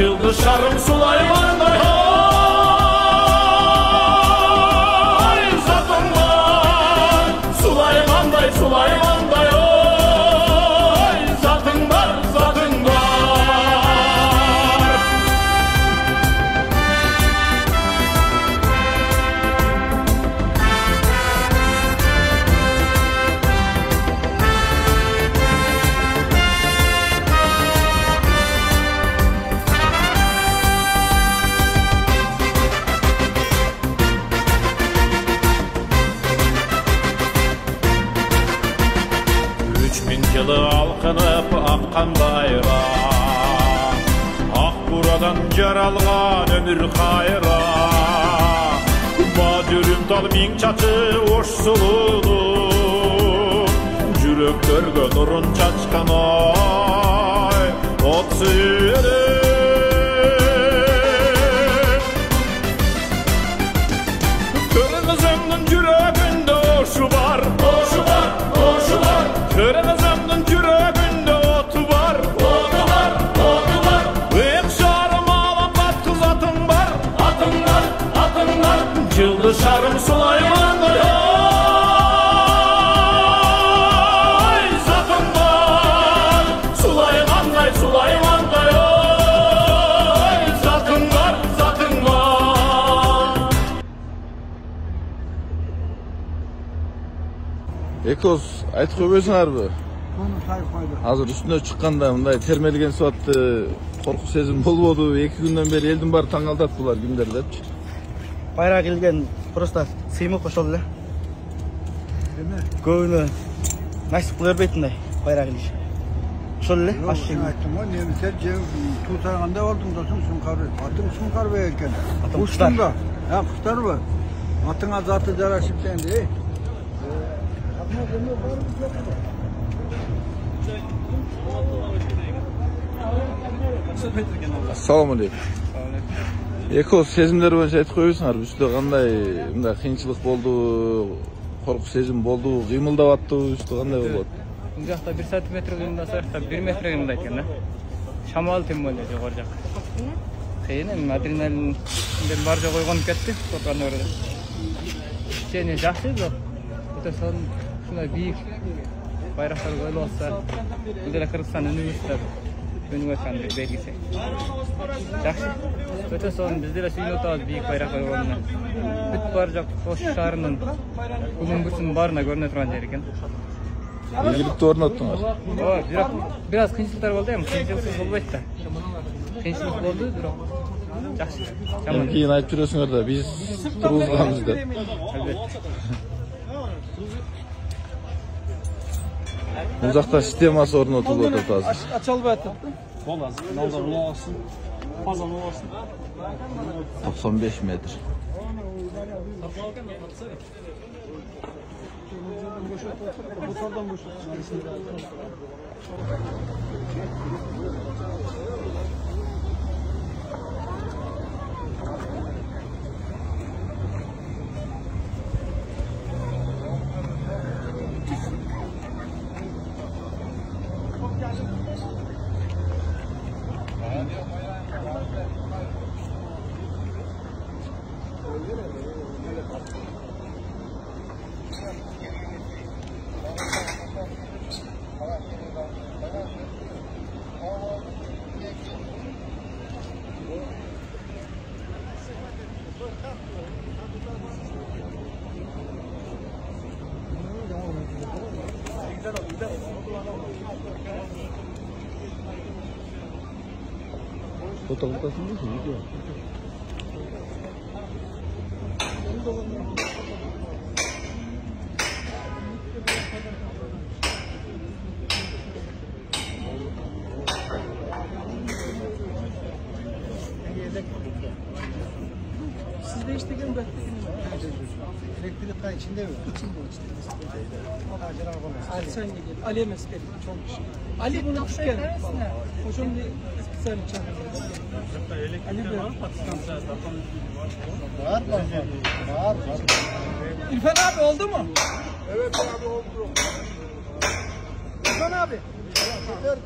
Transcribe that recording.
Yıldız şarım Süleyman'day ay zatın var. Süleyman'day Süleyman'day ay zatın var, zatın var. 3000 yılı alqınıp akkan bayra, Akburadan jaralgan ömür kayra. Badürüm tal ming çatı oş suludu, Jüröktörgö nurun çaçkan ay ot suyunu. Kırgızımdın jürögünde oşu var, oşu var, oşu var. Kırgızımdın jürögünde otu var, otu var, otu var. Hep şarım alan batkı zatın var, atın var, atın var. Yıldız şarım Süleyman'day ay zatın var. Süleyman'day Süleyman'day ay zatın var, zatın var. Ekos, aytып koyбойсуңарбы? Азыр үстүнө чыкканда мындай термелген суатты коркуу сезим болбоду. 2 күндөн бери элдин баары таң калтат булар кимдер депчи. Bayrağı келген просто сыймы кошол эле. Көбүнө насип кыла бербейтиндей байраğı келиш. Ошол эле башчы. Айттым го, немистер жем туутарганда болдуң досуң Сункарбек. Атың Сункарбек экен. Атым Куштарбы? Куштарбы? Атыңа заты жарашып сенди. Assalamu aleykum. Ekos, сезимдер боюнча айтып койбойсуңарбы? Үстүдө кандай мындай кыйынчылык болду, коркуу сезим болду, кыймылдап аттыбы, үстү кандай болот? Бул жакта 1 сантиметр кыймылдаса, жакта 1 метр кыймылдайт экен да. Шамал тем более жогору жак. Кыйын эми адреналин бар жок ойгонуп кетти, корккан өрөдө. Сени жакшы бирок өтө сон ушундай бийик байрактар коюлуп атса, бул деле Кыргызстан үнүбүз деп өнүгүп аткан белгиси. Жакшы. Өтө сон биз деле сүйүнүп атабыз бийик байрак койгонуна. Бүт бар жок Ош шаарынын күнүмбүрсүнүн баарына көрүнө турган жер экен. Ийгиликти орноттуңар. Ооба, бирок бир аз кыйынчылыктар болду эми, кыйынчылыксыз болбойт да. Кыйынчылык болду, бирок жакшы. Кийин айтып жүрөсүңөр да, биз тургузганбыз деп. Албетте. Бул жакта системасы орнотулуп атат азыр. Aç albayat yaptı. Bol az. Nalda bulavasın. Fazla bulavasın. 95 metr. Boşaldan boşalt. Fotoğraftasın değil mi? Video. Siz değiştirin ben. Elektrik kay içinde mi? İçinde. Ali sen gel. Ali mesele çok şey. Ali bunu hoş geldin. Hocam bir sen çağır. Ali bir Var. İrfan abi oldu mu? Evet abi oldu. İrfan abi. Yeter.